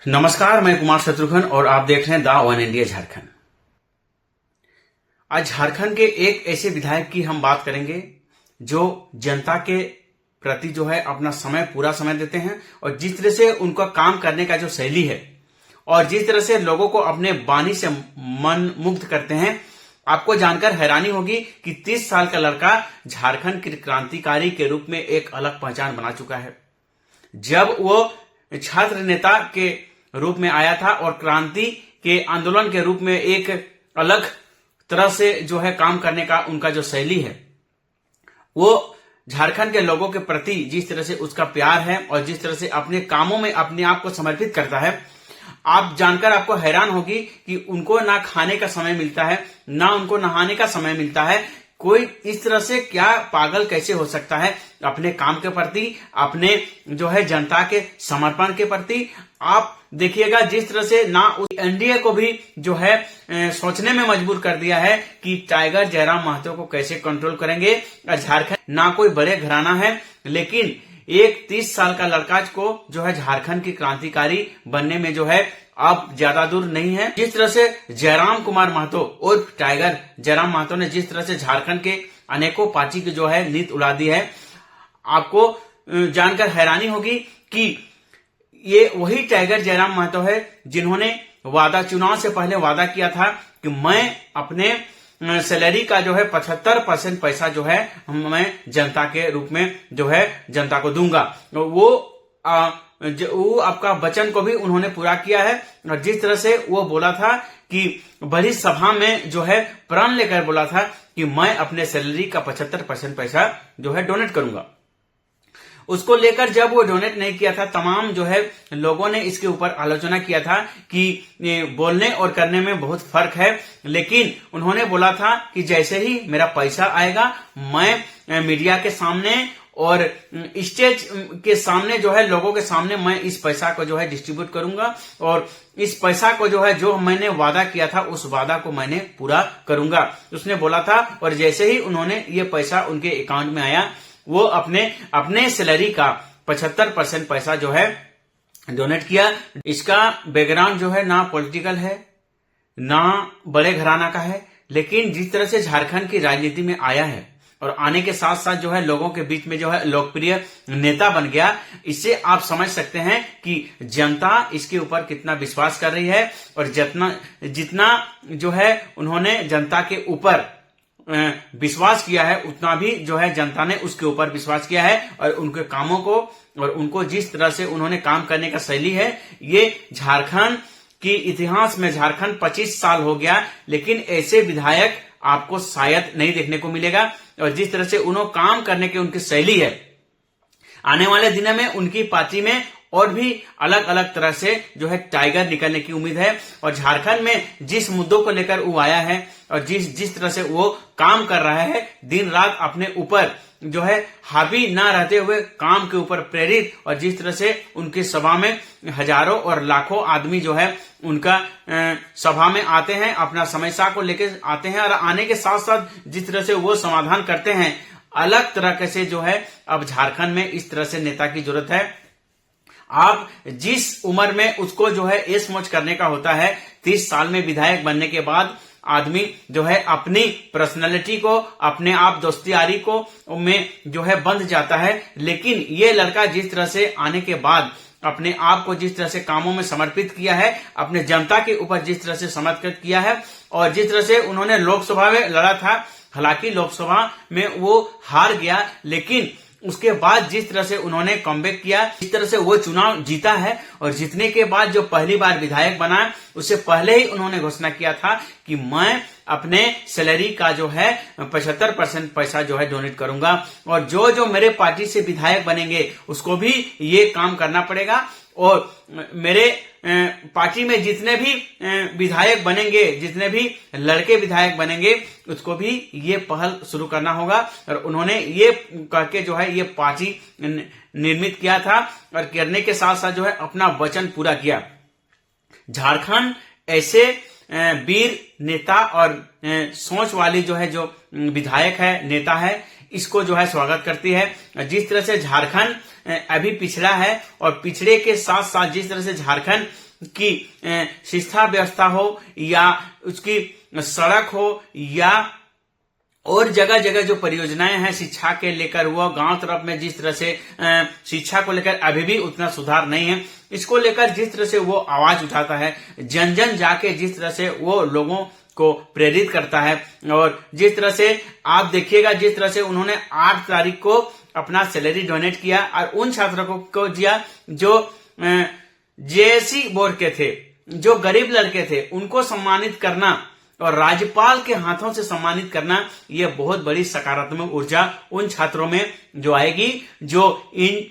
नमस्कार, मैं कुमार शत्रुघ्न और आप देख रहे हैं द वन इंडिया झारखंड। आज झारखंड के एक ऐसे विधायक की हम बात करेंगे जो जनता के प्रति जो है अपना पूरा समय देते हैं और जिस तरह से उनका काम करने का जो शैली है और जिस तरह से लोगों को अपने वाणी से मन मुग्ध करते हैं, आपको जानकर हैरानी होगी कि 30 साल का लड़का झारखंड के क्रांतिकारी के रूप में एक अलग पहचान बना चुका है। जब वो छात्र नेता के रूप में आया था और क्रांति के आंदोलन के रूप में एक अलग तरह से जो है काम करने का उनका जो शैली है, वो झारखंड के लोगों के प्रति जिस तरह से उसका प्यार है और जिस तरह से अपने कामों में अपने आप को समर्पित करता है, आप जानकर आपको हैरान होगी कि उनको ना खाने का समय मिलता है, ना उनको नहाने का समय मिलता है। कोई इस तरह से क्या पागल कैसे हो सकता है अपने काम के प्रति, अपने जो है जनता के समर्पण के प्रति। आप देखिएगा जिस तरह से ना एनडीए को भी जो है सोचने में मजबूर कर दिया है कि टाइगर जयराम महतो को कैसे कंट्रोल करेंगे। झारखंड ना कोई बड़े घराना है, लेकिन एक 30 साल का लड़का को जो है झारखंड की क्रांतिकारी बनने में जो है अब ज्यादा दूर नहीं है। जिस तरह से जयराम कुमार महतो उर्फ टाइगर जयराम महतो ने जिस तरह से झारखंड के अनेकों पार्टी की जो है नींद उड़ा दी है, आपको जानकर हैरानी होगी कि ये वही टाइगर जयराम महतो है जिन्होंने चुनाव से पहले वादा किया था कि मैं अपने सैलरी का जो है 75% पैसा जो है मैं जनता के रूप में जो है जनता को दूंगा। वो आपका वचन को भी उन्होंने पूरा किया है और जिस तरह से वो बोला था कि बड़ी सभा में जो है प्रण लेकर बोला था कि मैं अपने सैलरी का 75% पैसा जो है डोनेट करूंगा। उसको लेकर जब वो डोनेट नहीं किया था, तमाम जो है लोगों ने इसके ऊपर आलोचना किया था कि बोलने और करने में बहुत फर्क है, लेकिन उन्होंने बोला था कि जैसे ही मेरा पैसा आएगा मैं मीडिया के सामने और स्टेज के सामने जो है लोगों के सामने मैं इस पैसा को जो है डिस्ट्रीब्यूट करूंगा और इस पैसा को जो है जो मैंने वादा किया था उस वादा को मैंने पूरा करूंगा, उसने बोला था। और जैसे ही उन्होंने ये पैसा उनके अकाउंट में आया, वो अपने सैलरी का 75% पैसा जो है डोनेट किया। इसका बैकग्राउंड जो है ना पॉलिटिकल है ना बड़े घराना का है, लेकिन जिस तरह से झारखंड की राजनीति में आया है और आने के साथ साथ जो है लोगों के बीच में जो है लोकप्रिय नेता बन गया, इससे आप समझ सकते हैं कि जनता इसके ऊपर कितना विश्वास कर रही है और जितना जो है उन्होंने जनता के ऊपर विश्वास किया है, उतना भी जो है जनता ने उसके ऊपर विश्वास किया है और उनके कामों को और उनको जिस तरह से उन्होंने काम करने का शैली है, ये झारखंड की इतिहास में झारखंड 25 साल हो गया, लेकिन ऐसे विधायक आपको शायद नहीं देखने को मिलेगा। और जिस तरह से उन्होंने काम करने की उनकी शैली है, आने वाले दिनों में उनकी पार्टी में और भी अलग अलग तरह से जो है टाइगर निकलने की उम्मीद है। और झारखंड में जिस मुद्दों को लेकर वो आया है और जिस तरह से वो काम कर रहा है, दिन रात अपने ऊपर जो है हावी ना रहते हुए काम के ऊपर प्रेरित, और जिस तरह से उनकी सभा में हजारों और लाखों आदमी जो है उनका सभा में आते हैं, अपना समस्या को लेकर आते हैं और आने के साथ साथ जिस तरह से वो समाधान करते हैं, अलग तरह से जो है अब झारखंड में इस तरह से नेता की जरूरत है। आप जिस उम्र में उसको जो है ऐश मौज करने का होता है, 30 साल में विधायक बनने के बाद आदमी जो है अपनी पर्सनालिटी को, अपने आप दोस्ती यारी को में जो है बंध जाता है। लेकिन ये लड़का जिस तरह से आने के बाद अपने आप को जिस तरह से कामों में समर्पित किया है, अपने जनता के ऊपर जिस तरह से समर्पित किया है और जिस तरह से उन्होंने लोकसभा में लड़ा था, हालांकि लोकसभा में वो हार गया, लेकिन उसके बाद जिस तरह से उन्होंने कमबैक किया, जिस तरह से वो चुनाव जीता है और जीतने के बाद जो पहली बार विधायक बना, उससे पहले ही उन्होंने घोषणा किया था कि मैं अपने सैलरी का जो है 75% पैसा जो है डोनेट करूंगा और जो मेरे पार्टी से विधायक बनेंगे उसको भी ये काम करना पड़ेगा और मेरे पार्टी में जितने भी विधायक बनेंगे, जितने भी लड़के विधायक बनेंगे, उसको भी ये पहल शुरू करना होगा। और उन्होंने ये करके जो है ये पार्टी निर्मित किया था और करने के साथ साथ जो है अपना वचन पूरा किया। झारखंड ऐसे वीर नेता और सोच वाली जो है जो विधायक है, नेता है, इसको जो है स्वागत करती है। जिस तरह से झारखंड अभी पिछड़ा है और पिछड़े के साथ साथ जिस तरह से झारखंड कि शिक्षा व्यवस्था हो या उसकी सड़क हो या और जगह जगह जो परियोजनाएं हैं शिक्षा के लेकर, वो गांव तरफ में जिस तरह से शिक्षा को लेकर अभी भी उतना सुधार नहीं है, इसको लेकर जिस तरह से वो आवाज उठाता है, जन जन जाके जिस तरह से वो लोगों को प्रेरित करता है, और जिस तरह से आप देखिएगा जिस तरह से उन्होंने 8 तारीख को अपना सैलरी डोनेट किया और उन छात्रों को दिया जो जेएससी बोर्ड के थे, जो गरीब लड़के थे, उनको सम्मानित करना और राज्यपाल के हाथों से सम्मानित करना, ये बहुत बड़ी सकारात्मक ऊर्जा उन छात्रों में जो आएगी जो इन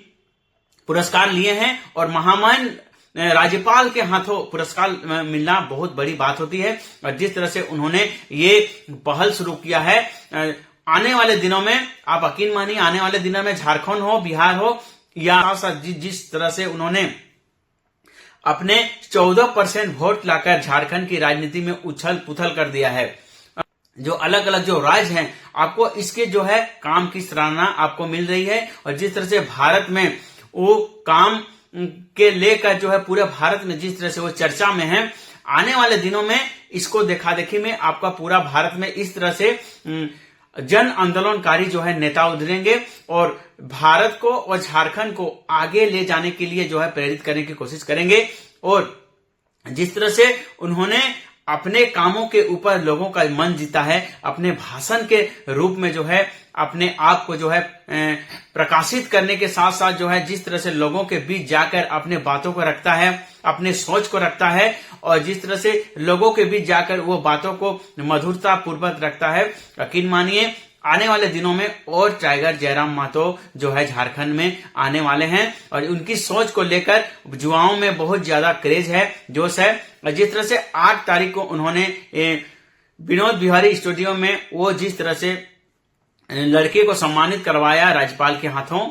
पुरस्कार लिए हैं। और महामहिम राज्यपाल के हाथों पुरस्कार मिलना बहुत बड़ी बात होती है। और जिस तरह से उन्होंने ये पहल शुरू किया है, आने वाले दिनों में आप यकीन मानिए, आने वाले दिनों में झारखंड हो, बिहार हो या जिस तरह से उन्होंने अपने 14% वोट लाकर झारखंड की राजनीति में उछल पुथल कर दिया है, जो अलग अलग जो राज्य हैं, आपको इसके जो है काम की सराहना आपको मिल रही है। और जिस तरह से भारत में वो काम के लेकर जो है पूरे भारत में जिस तरह से वो चर्चा में है, आने वाले दिनों में इसको देखा देखी में आपका पूरा भारत में इस तरह से जन आंदोलनकारी जो है नेता उभरेंगे और भारत को और झारखंड को आगे ले जाने के लिए जो है प्रेरित करने की कोशिश करेंगे। और जिस तरह से उन्होंने अपने कामों के ऊपर लोगों का मन जीता है, अपने भाषण के रूप में जो है अपने आप को जो है प्रकाशित करने के साथ साथ जो है जिस तरह से लोगों के बीच जाकर अपने बातों को रखता है, अपने सोच को रखता है, और जिस तरह से लोगों के बीच जाकर वो बातों को मधुरता पूर्वक रखता है, यकीन मानिए आने वाले दिनों में और टाइगर जयराम महतो जो है झारखंड में आने वाले हैं। और उनकी सोच को लेकर युवाओं में बहुत ज्यादा क्रेज है, जोश है। और जिस तरह से 8 तारीख को उन्होंने विनोद बिहारी स्टूडियो में वो जिस तरह से लड़के को सम्मानित करवाया राज्यपाल के हाथों,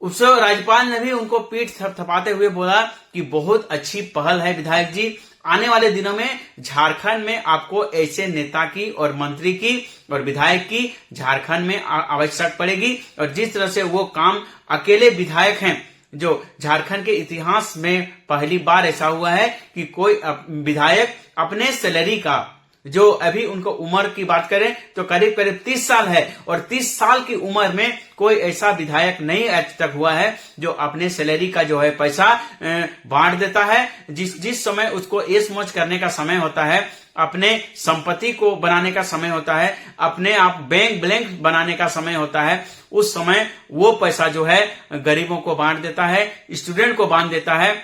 उस राज्यपाल ने भी उनको पीठ थपथपाते हुए बोला कि बहुत अच्छी पहल है विधायक जी, आने वाले दिनों में झारखंड में आपको ऐसे नेता की और मंत्री की और विधायक की झारखंड में आवश्यक पड़ेगी। और जिस तरह से वो काम अकेले विधायक हैं, जो झारखंड के इतिहास में पहली बार ऐसा हुआ है कि कोई विधायक अपने सैलरी का, जो अभी उनको उम्र की बात करें तो करीब करीब 30 साल है, और 30 साल की उम्र में कोई ऐसा विधायक नहीं आज तक हुआ है जो अपने सैलरी का जो है पैसा बांट देता है। जिस समय उसको ऐश मौज करने का समय होता है, अपने संपत्ति को बनाने का समय होता है, अपने आप बैंक बैलेंस बनाने का समय होता है, उस समय वो पैसा जो है गरीबों को बांट देता है, स्टूडेंट को बांट देता है।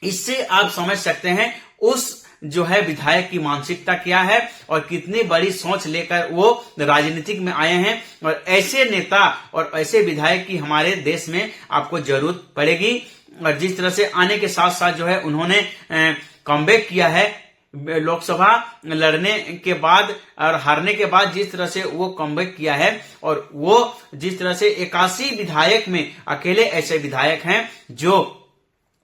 इससे आप समझ सकते हैं उस जो है विधायक की मानसिकता क्या है और कितनी बड़ी सोच लेकर वो राजनीतिक में आए हैं। और ऐसे नेता और ऐसे विधायक की हमारे देश में आपको जरूरत पड़ेगी। और जिस तरह से आने के साथ साथ जो है उन्होंने कमबैक किया है लोकसभा लड़ने के बाद और हारने के बाद, जिस तरह से वो कमबैक किया है, और वो जिस तरह से 81 विधायक में अकेले ऐसे विधायक हैं जो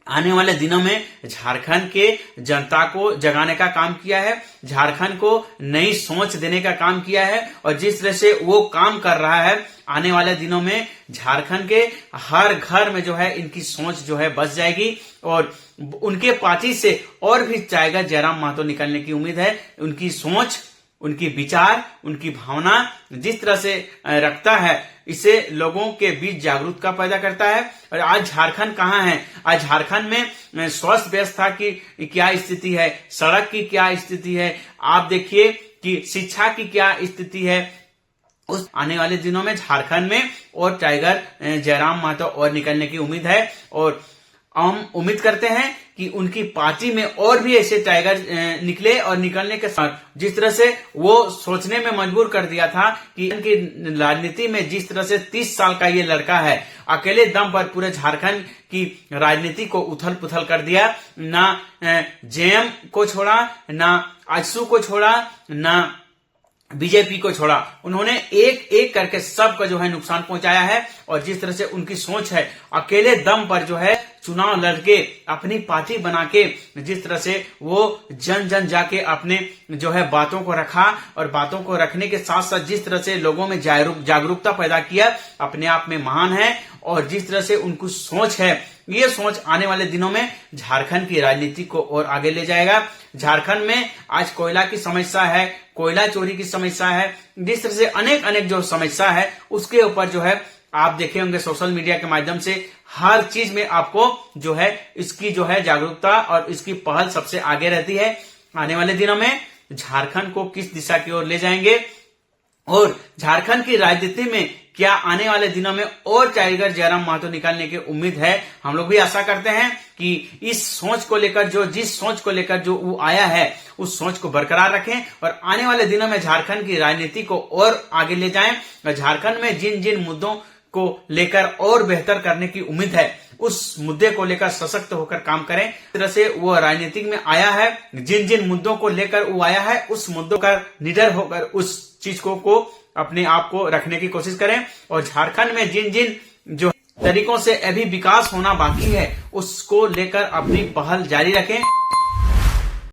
आने वाले दिनों में झारखंड के जनता को जगाने का काम किया है, झारखंड को नई सोच देने का काम किया है। और जिस तरह से वो काम कर रहा है, आने वाले दिनों में झारखंड के हर घर में जो है इनकी सोच जो है बस जाएगी और उनके पार्टी से और भी टाइगर जयराम महतो निकलने की उम्मीद है। उनकी सोच, उनकी विचार, उनकी भावना जिस तरह से रखता है, इसे लोगों के बीच जागरूकता पैदा करता है। और आज झारखंड कहाँ है? आज झारखंड में स्वास्थ्य व्यवस्था की क्या स्थिति है, सड़क की क्या स्थिति है, आप देखिए कि शिक्षा की क्या स्थिति है। उस आने वाले दिनों में झारखंड में और टाइगर जयराम महतो और निकलने की उम्मीद है। और हम उम्मीद करते हैं कि उनकी पार्टी में और भी ऐसे टाइगर निकले और निकलने के साथ जिस तरह से वो सोचने में मजबूर कर दिया था कि इनकी राजनीति में जिस तरह से 30 साल का ये लड़का है, अकेले दम पर पूरे झारखंड की राजनीति को उथल पुथल कर दिया। ना जेएम को छोड़ा, ना आजसू को छोड़ा, ना बीजेपी को छोड़ा, उन्होंने एक एक करके सबका जो है नुकसान पहुंचाया है। और जिस तरह से उनकी सोच है, अकेले दम पर जो है चुनाव लड़के अपनी पार्टी बना के जिस तरह से वो जन जन जाके अपने जो है बातों को रखा, और बातों को रखने के साथ साथ जिस तरह से लोगों में जागरूकता पैदा किया, अपने आप में महान है। और जिस तरह से उनकी सोच है ये सोच आने वाले दिनों में झारखंड की राजनीति को और आगे ले जाएगा। झारखंड में आज कोयला की समस्या है, कोयला चोरी की समस्या है, जिस तरह से अनेक जो समस्या है उसके ऊपर जो है आप देखे होंगे सोशल मीडिया के माध्यम से हर चीज में आपको जो है इसकी जो है जागरूकता और इसकी पहल सबसे आगे रहती है। आने वाले दिनों में झारखंड को किस दिशा की ओर ले जाएंगे और झारखंड की राजनीति में क्या आने वाले दिनों में और टाइगर जयराम महतो निकालने की उम्मीद है। हम लोग भी आशा करते हैं कि इस सोच को लेकर जिस सोच को लेकर जो वो आया है उस सोच को बरकरार रखें और आने वाले दिनों में झारखंड की राजनीति को और आगे ले जाएं और झारखंड में जिन जिन मुद्दों को लेकर और बेहतर करने की उम्मीद है उस मुद्दे को लेकर सशक्त होकर काम करें। इस तरह से वो राजनीति में आया है, जिन जिन मुद्दों को लेकर वो आया है उस मुद्दों का निडर होकर उस चीज को अपने आप को रखने की कोशिश करें और झारखंड में जिन जिन जो तरीकों से अभी विकास होना बाकी है उसको लेकर अपनी पहल जारी रखें।